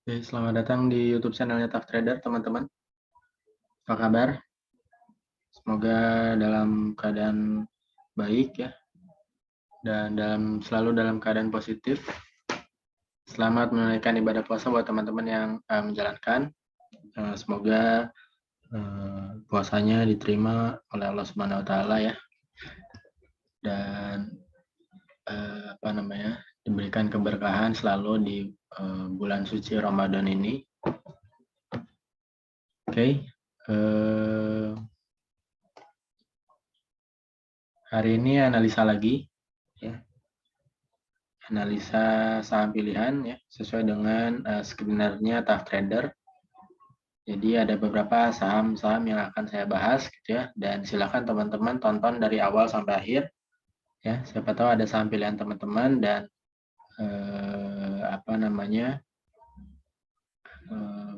Oke, selamat datang di YouTube channelnya Tough Trader, teman-teman. Apa kabar? Semoga dalam keadaan baik ya, dan selalu dalam keadaan positif. Selamat menunaikan ibadah puasa buat teman-teman yang menjalankan. Semoga puasanya diterima oleh Allah Subhanahu Wa Taala ya, dan diberikan keberkahan selalu di bulan suci Ramadan ini. Oke. Hari ini analisa lagi, ya. Analisa saham pilihan ya, sesuai dengan skenario Tough Trader. Jadi ada beberapa saham-saham yang akan saya bahas gitu ya, dan silakan teman-teman tonton dari awal sampai akhir ya. Siapa tahu ada saham pilihan teman-teman dan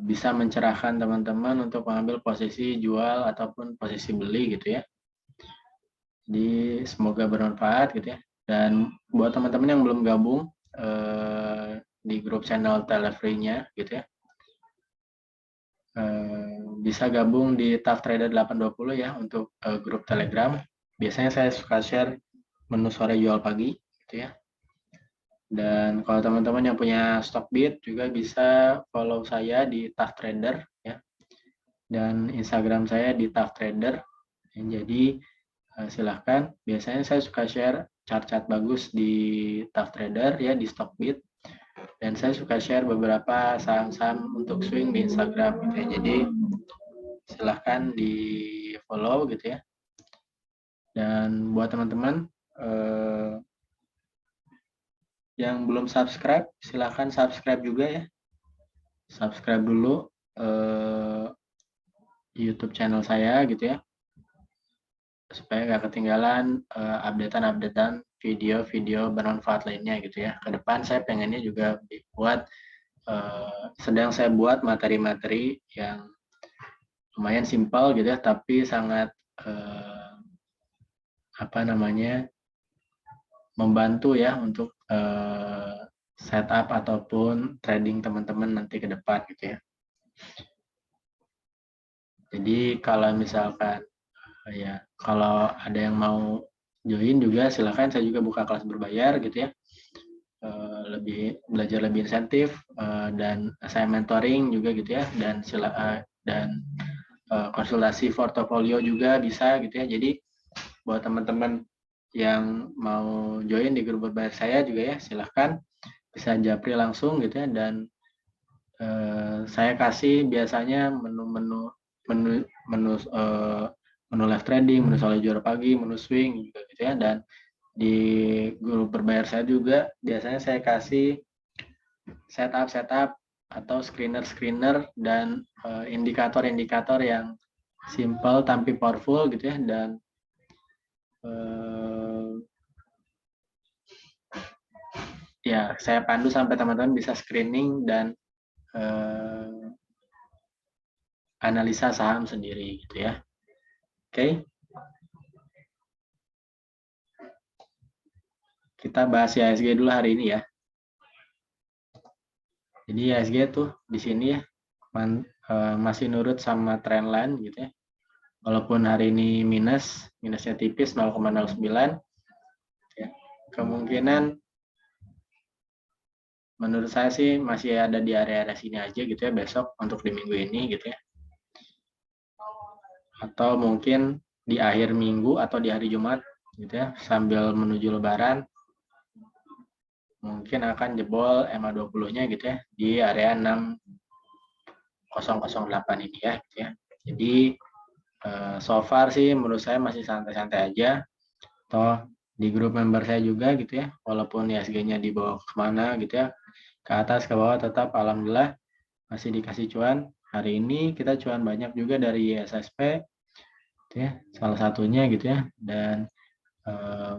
bisa mencerahkan teman-teman untuk mengambil posisi jual ataupun posisi beli gitu ya. Jadi semoga bermanfaat gitu ya. Dan buat teman-teman yang belum gabung di grup channel Telefree-nya gitu ya, bisa gabung di Tough Trader 820 ya untuk grup Telegram. Biasanya saya suka share menu sore jual pagi gitu ya. Dan kalau teman-teman yang punya Stockbit juga bisa follow saya di Tough Trader ya. Dan Instagram saya di Tough Trader. Jadi silahkan. Biasanya saya suka share chart-chart bagus di Tough Trader ya, di Stockbit. Dan saya suka share beberapa saham-saham untuk swing di Instagram gitu ya. Jadi silahkan di follow gitu ya. Dan buat teman-teman yang belum subscribe, silahkan subscribe juga ya. Subscribe dulu YouTube channel saya gitu ya, supaya nggak ketinggalan updatean video-video bermanfaat lainnya gitu ya. Ke depan saya pengennya juga sedang saya buat materi-materi yang lumayan simpel gitu ya, tapi sangat membantu ya untuk setup ataupun trading teman-teman nanti ke depan gitu ya. Jadi kalau misalkan kalau ada yang mau join juga silakan, saya juga buka kelas berbayar gitu ya. Belajar lebih insentif dan saya mentoring juga gitu ya, dan konsultasi portofolio juga bisa gitu ya. Jadi buat teman-teman yang mau join di grup berbayar saya juga ya, silahkan bisa japri langsung gitu ya. Dan saya kasih biasanya menu live trading, menu sore jual pagi, menu swing juga gitu ya. Dan di grup berbayar saya juga biasanya saya kasih setup atau screener dan indikator-indikator yang simple tapi powerful gitu ya. Dan ya saya pandu sampai teman-teman bisa screening dan analisa saham sendiri gitu ya. Oke. Kita bahas IHSG dulu hari ini ya. Jadi IHSG tuh di sini ya masih nurut sama trendline gitu ya. Walaupun hari ini minusnya tipis 0,09 ya. Kemungkinan menurut saya sih masih ada di area-area sini aja gitu ya besok untuk di minggu ini gitu ya. Atau mungkin di akhir minggu atau di hari Jumat gitu ya, sambil menuju lebaran mungkin akan jebol MA20-nya gitu ya di area 6008 ini ya gitu ya. Jadi so far sih menurut saya masih santai-santai aja. Toh di grup member saya juga gitu ya, walaupun IHSG-nya dibawa kemana gitu ya, ke atas ke bawah tetap alhamdulillah masih dikasih cuan. Hari ini kita cuan banyak juga dari ISSP gitu ya, salah satunya gitu ya. Dan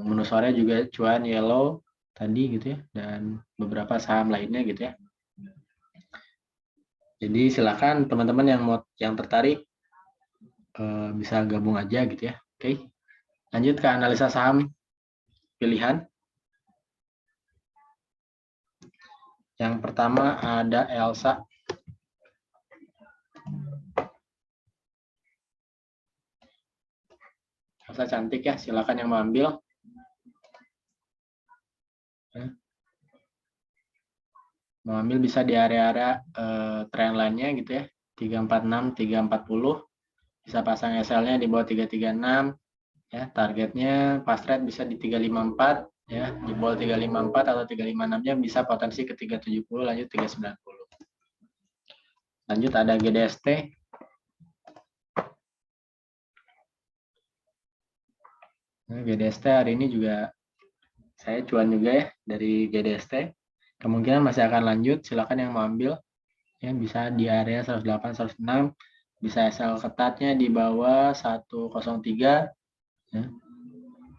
menu sore juga cuan yellow tadi gitu ya, dan beberapa saham lainnya gitu ya. Jadi silakan teman-teman yang tertarik bisa gabung aja gitu ya. Oke, lanjut ke analisa saham pilihan. Yang pertama ada Elsa. masa cantik ya, silakan yang mau ambil. Mau ambil bisa di area-area trend line-nya gitu ya, 346, 340. Bisa pasang SL-nya di bawah 336 ya. Targetnya fast rate bisa di 354 ya, jebol 354 atau 356-nya bisa potensi ke 370 lanjut 390. Lanjut ada GDST. Nah, GDST hari ini juga saya cuan juga ya dari GDST. Kemungkinan masih akan lanjut, silakan yang mau ambil. Ya, bisa di area 108, 106, bisa SL ketatnya di bawah 103 ya.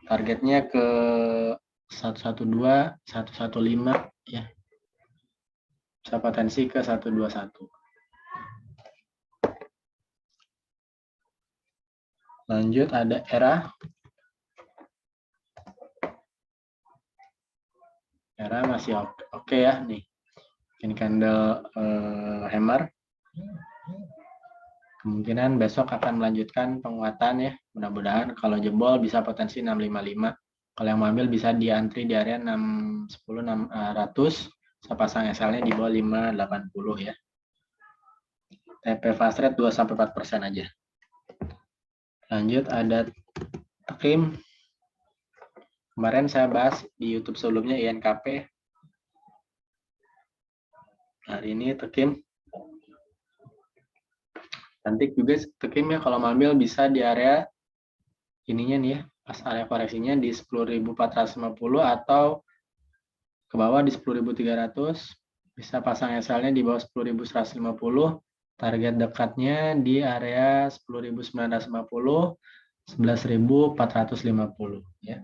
Targetnya ke 112, 115 ya. Bisa potensi ke 121. Lanjut ada era. Era masih oke ya nih. Ini candle hammer. Kemungkinan besok akan melanjutkan penguatan ya. Mudah-mudahan kalau jebol bisa potensi 655. Kalau yang mau ambil bisa diantri di area 610 600. Saya pasang SL-nya di bawah 580 ya. TP fast rate 2-4% aja. Lanjut ada Tekim. Kemarin saya bahas di YouTube sebelumnya INKP. Hari ini Tekim. Cantik juga Tekim ya, kalau mau ambil bisa di area ininya nih ya, pas area koreksinya di 10.450 atau ke bawah di 10.300. Bisa pasang SL-nya di bawah 10.150. Target dekatnya di area 10.950, 11.450 ya.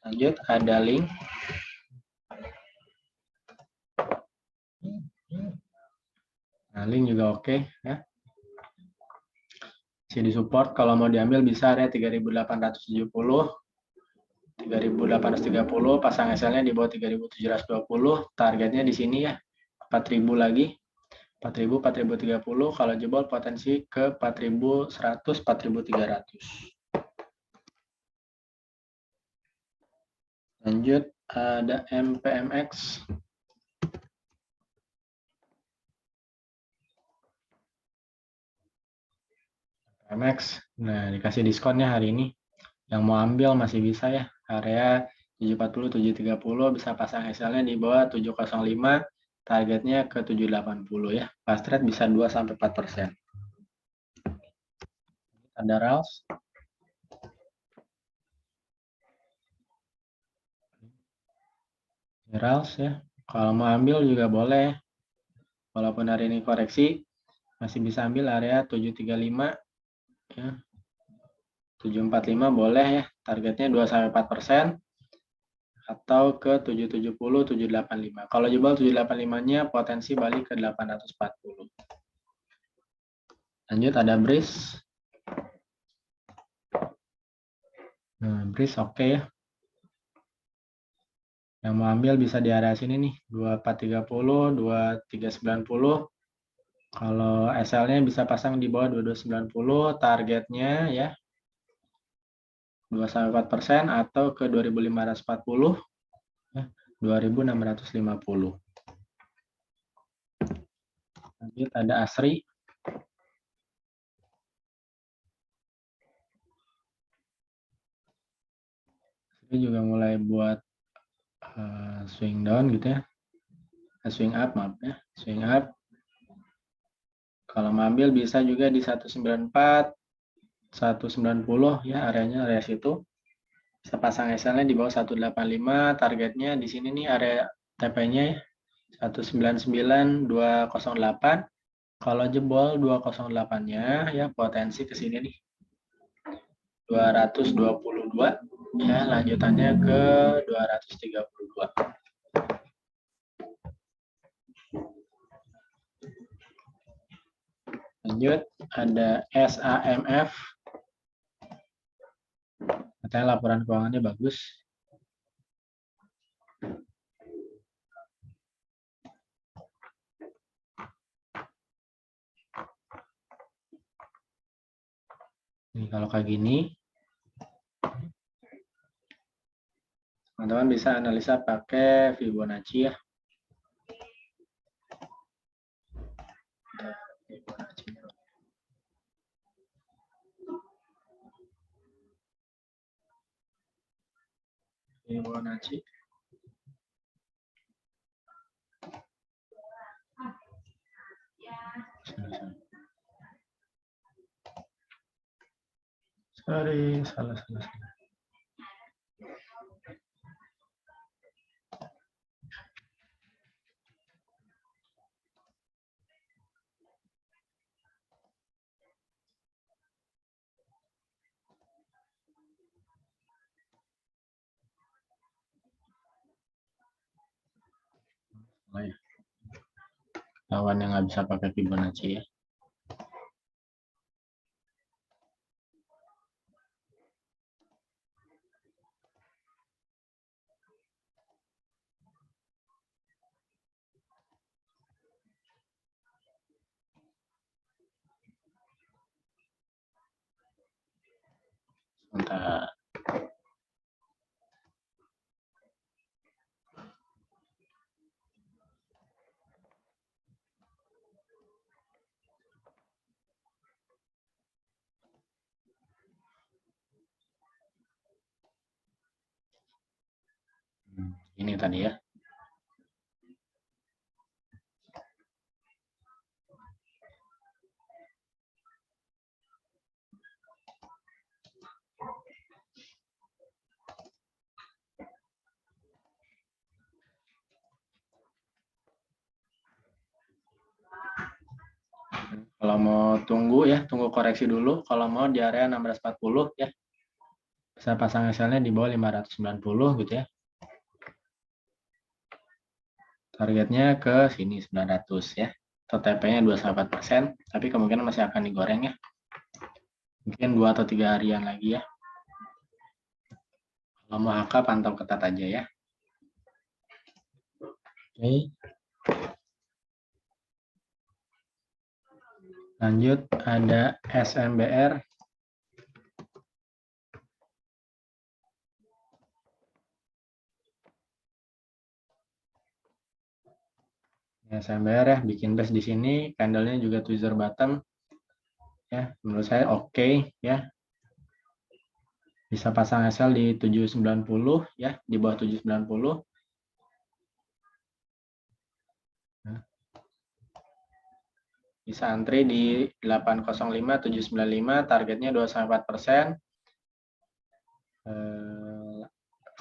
Lanjut ada link. Nah, link juga oke ya. Masih di support, kalau mau diambil bisa area 3.870, 3.830, pasang SL-nya di bawah 3.720, targetnya di sini ya 4.000 lagi, 4.000, 4.030, kalau jebol potensi ke 4.100, 4.300. Lanjut ada MPMX. MX, nah dikasih diskonnya hari ini. Yang mau ambil masih bisa ya, area 740, 730, bisa pasang SL-nya di bawah 705, targetnya ke 780 ya. Fast rate bisa 2-4%. Ada RALS. RALS ya, kalau mau ambil juga boleh. Walaupun hari ini koreksi, masih bisa ambil area 735 ya. 745 boleh ya, targetnya 2-4%. Atau ke 770, 785. Kalau jebol 785-nya potensi balik ke 840. Lanjut ada BRIS. Nah, BRIS oke ya. Yang mau ambil bisa di area sini nih, 2430, 2390. Kalau SL-nya bisa pasang di bawah 2290, targetnya ya 2-4% atau ke 2540 ya, 2650. Lanjut ada ASRI. Ini juga mulai buat swing down gitu ya. Swing up, maaf ya. Swing up. Kalau mau ambil bisa juga di 194, 190 ya, areanya area situ. Bisa pasang SL-nya di bawah 185, targetnya di sini nih area TP-nya ya, 199.208. Kalau jebol 208-nya ya potensi ke sini nih. 222 ya, lanjutannya ke 232. Lanjut ada SAMF. Katanya laporan keuangannya bagus. kalau kayak gini, teman-teman bisa analisa pakai Fibonacci ya. Fibonacci. Sorry, salah. Lawan yang nggak bisa pakai Fibonacci ya. Sebentar. Ini tadi ya. Kalau mau tunggu ya, tunggu koreksi dulu. Kalau mau di area 1640 ya. Bisa pasang SL-nya di bawah 590 gitu ya. Targetnya ke sini 900 ya. Atau TP-nya 28%, tapi kemungkinan masih akan digoreng ya. Mungkin 2 atau 3 harian lagi ya. Kalau mau HK pantau ketat aja ya. Oke. Lanjut ada SMBR. SMBR ya, bikin base di sini, candlenya juga tweezer bottom. Ya, menurut saya oke ya. Bisa pasang SL di 790 ya, di bawah 790. Bisa antri di 805 795, targetnya 2,4%.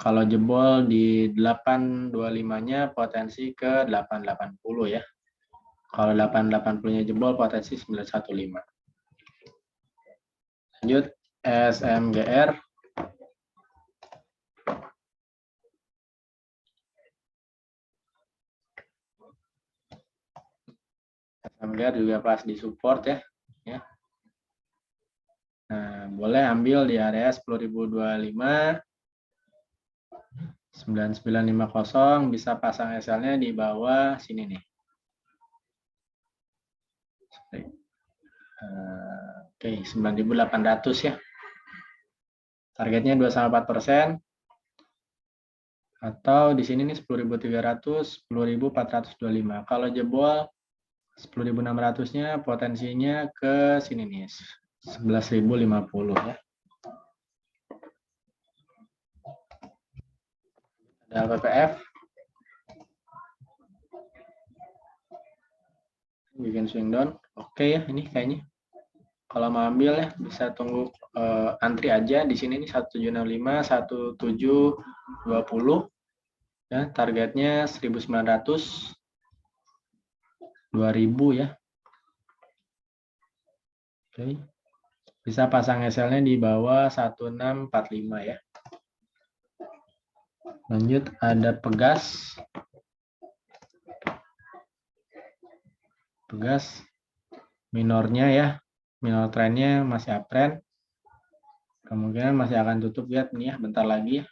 Kalau jebol di 825-nya potensi ke 880 ya. Kalau 880-nya jebol potensi 915. Lanjut SMGR. SMGR juga pas di support ya. Nah, boleh ambil di area 10.025, 9950, bisa pasang SL-nya di bawah sini nih. Oke, 9.800 ya. Targetnya 2,4%. Atau di sini nih 10.300, 10.425. Kalau jebol 10.600-nya potensinya ke sini nih, 11.050 ya. Ada LPPF. Bikin swing down. Oke ya, ini kayaknya. Kalau mau ambil ya bisa tunggu antri aja di sini nih 1765, 1720 ya, targetnya 1900, 2000 ya. Oke. Bisa pasang SL-nya di bawah 1645 ya. Lanjut ada Pegas. Pegas minornya ya. Minor trendnya masih uptrend. Kemungkinan masih akan tutup, lihat nih ya, bentar lagi ya.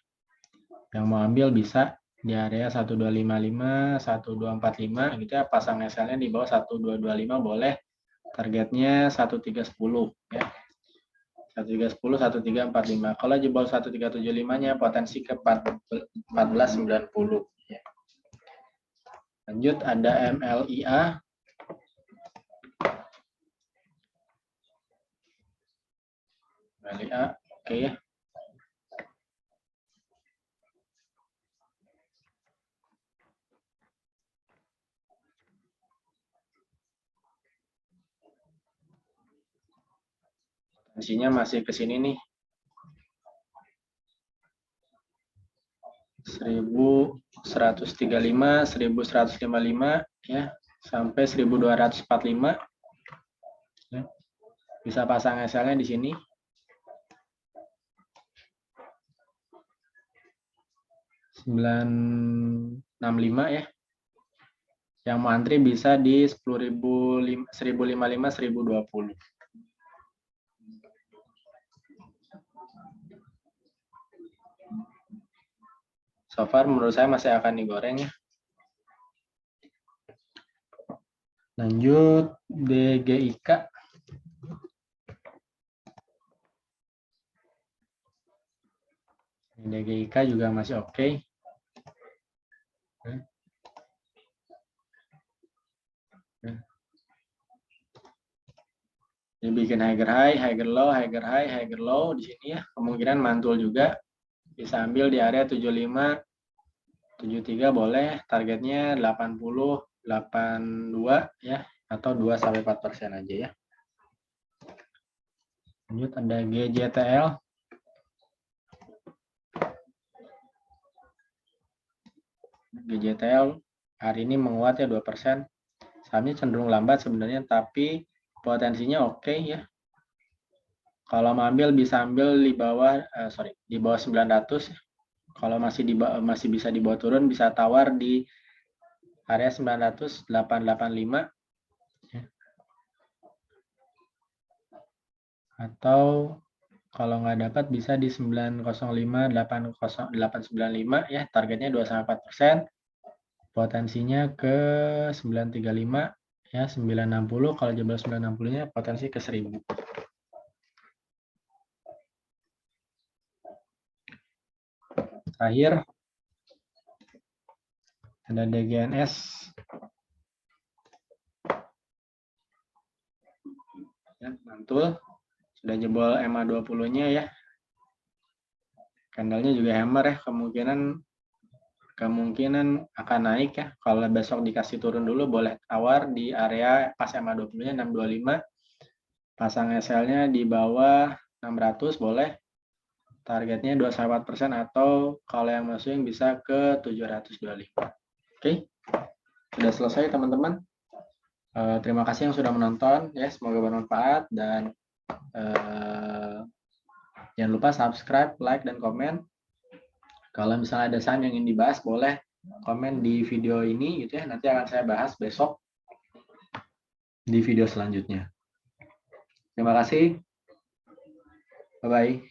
Yang mau ambil bisa di area 1255, 1245 gitu ya, pasang SL-nya di bawah 1225 boleh. Targetnya 1310 ya. 1310, 1345. Kalau jebol 1375-nya potensi ke 1490. Ya. Lanjut ada MLIA. MLIA, oke ya. Potensinya masih ke sini nih. 1135, 1155 ya, sampai 1245 ya. Bisa pasang SL-nya di sini. 965 ya. Yang mau antri bisa di 10.055, 1020. So far menurut saya masih akan digoreng ya. Lanjut DGIK. DGIK juga masih oke. Ini bikin higher high, higher low, higher high, higher low di sini ya. Kemungkinan mantul juga. Bisa ambil di area 75, 73 boleh. Targetnya 80, 82 ya, atau 2-4% aja ya. Lanjut ada GJTL. GJTL hari ini menguat ya 2%. Sahamnya cenderung lambat sebenarnya, tapi potensinya oke ya. Kalau mau ambil bisa ambil di bawah di bawah 900. Kalau masih bisa dibawa turun, bisa tawar di area 900, 885 ya. Atau kalau nggak dapat bisa di 905, 895 ya, targetnya 2-4%. Potensinya ke 935 ya, 960. Kalau jebol 960-nya potensi ke 1000. Terakhir ada DGNS. Ya, mantul. Sudah jebol MA20-nya ya. Candlenya juga hammer ya, kemungkinan akan naik ya. Kalau besok dikasih turun dulu, boleh tawar di area pas MA20-nya 625. Pasang SL-nya di bawah 600 boleh. Targetnya 2-4%, atau kalau yang masuk yang bisa ke 725. Oke. Sudah selesai teman-teman. Terima kasih yang sudah menonton ya, semoga bermanfaat, dan jangan lupa subscribe, like, dan komen. Kalau misalnya ada saham yang ingin dibahas, boleh komen di video ini gitu ya. Nanti akan saya bahas besok di video selanjutnya. Terima kasih. Bye-bye.